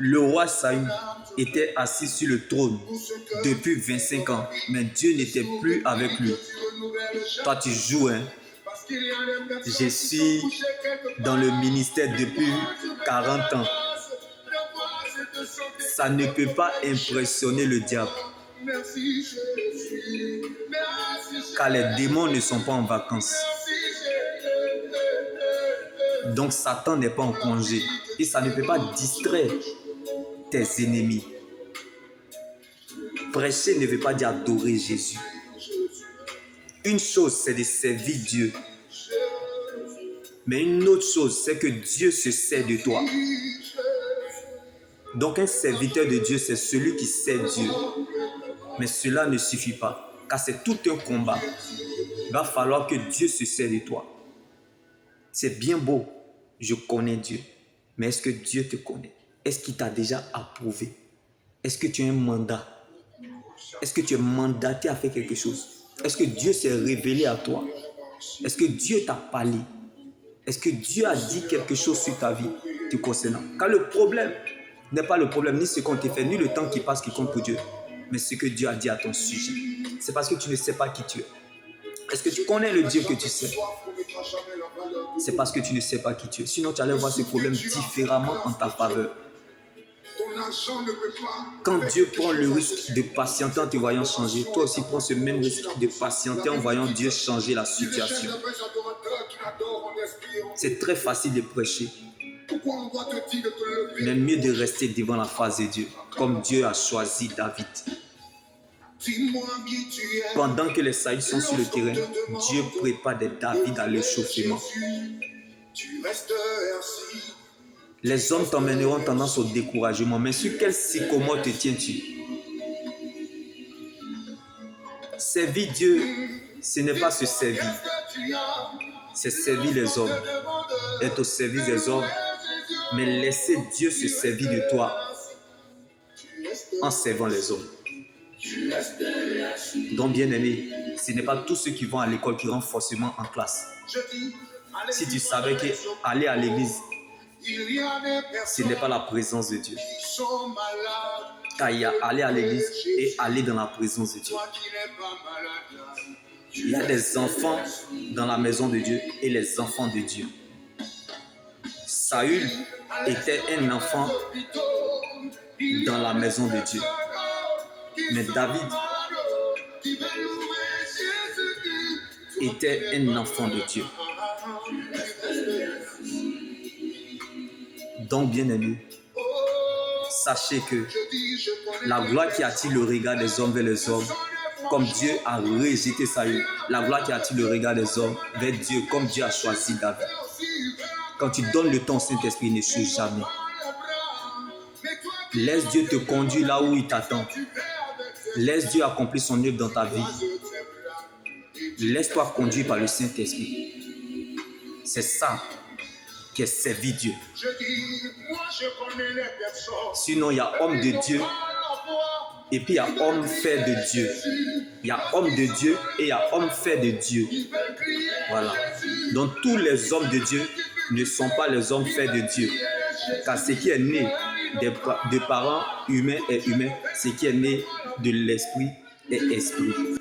Le roi Saül était assis sur le trône depuis 25 ans, mais Dieu n'était plus avec lui. Toi, tu joues, hein? Je suis dans le ministère depuis 40 ans. Ça ne peut pas impressionner le diable. Car les démons ne sont pas en vacances. Donc Satan n'est pas en congé. Et ça ne peut pas distraire tes ennemis. Prêcher ne veut pas dire adorer Jésus. Une chose, c'est de servir Dieu. Mais une autre chose, c'est que Dieu se sert de toi. Donc un serviteur de Dieu, c'est celui qui sert Dieu. Mais cela ne suffit pas, car c'est tout un combat. Il va falloir que Dieu se sert de toi. C'est bien beau, je connais Dieu. Mais est-ce que Dieu te connaît? Est-ce qu'il t'a déjà approuvé? Est-ce que tu as un mandat? Est-ce que tu es mandaté à faire quelque chose? Est-ce que Dieu s'est révélé à toi? Est-ce que Dieu t'a parlé? Est-ce que Dieu a dit quelque chose sur ta vie te concernant? Car le problème n'est pas le problème, ni ce qu'on te fait, ni le temps qui passe qui compte pour Dieu, mais ce que Dieu a dit à ton sujet. C'est parce que tu ne sais pas qui tu es. Est-ce que tu connais le Dieu que tu sais? C'est parce que tu ne sais pas qui tu es. Sinon, tu allais voir ce problème différemment en ta faveur. Quand Dieu prend le risque de patienter en te voyant changer, toi aussi prends ce même risque de patienter en voyant Dieu changer la situation. C'est très facile de prêcher. Mais mieux de rester devant la face de Dieu, comme Dieu a choisi David. Pendant que les Saïds sont sur le terrain, Dieu prépare des David à l'échauffement. Les hommes t'emmèneront tendance au découragement, mais sur quel sycomore te tiens-tu? Servir Dieu, ce n'est pas se servir. C'est servir les hommes. Être au service des hommes, mais laisser Dieu se servir de toi en servant les hommes. Donc, bien aimé, ce n'est pas tous ceux qui vont à l'école qui rentrent forcément en classe. Si tu savais qu'aller à l'église, ce n'est pas la présence de Dieu. Car il y a aller à l'église et aller dans la présence de Dieu. Il y a des enfants dans la maison de Dieu et les enfants de Dieu. Saül était un enfant dans la maison de Dieu. Mais David était un enfant de Dieu. Donc, bien aimé, sachez que la gloire qui attire le regard des hommes vers les hommes, comme Dieu a rejeté Saül, la gloire qui attire le regard des hommes vers Dieu, comme Dieu a choisi David. Quand tu donnes le temps au Saint-Esprit, il n'échoue jamais. Laisse Dieu te conduire là où il t'attend. Laisse Dieu accomplir son œuvre dans ta vie. Laisse-toi conduire par le Saint-Esprit. C'est ça qui est servir Dieu. Sinon, il y a homme de Dieu et puis il y a homme fait de Dieu. Il y a homme de Dieu et il y a homme fait de Dieu. Voilà. Donc, tous les hommes de Dieu ne sont pas les hommes faits de Dieu. Car ce qui est né de parents humains est humain. Ce qui est né de l'esprit est esprit.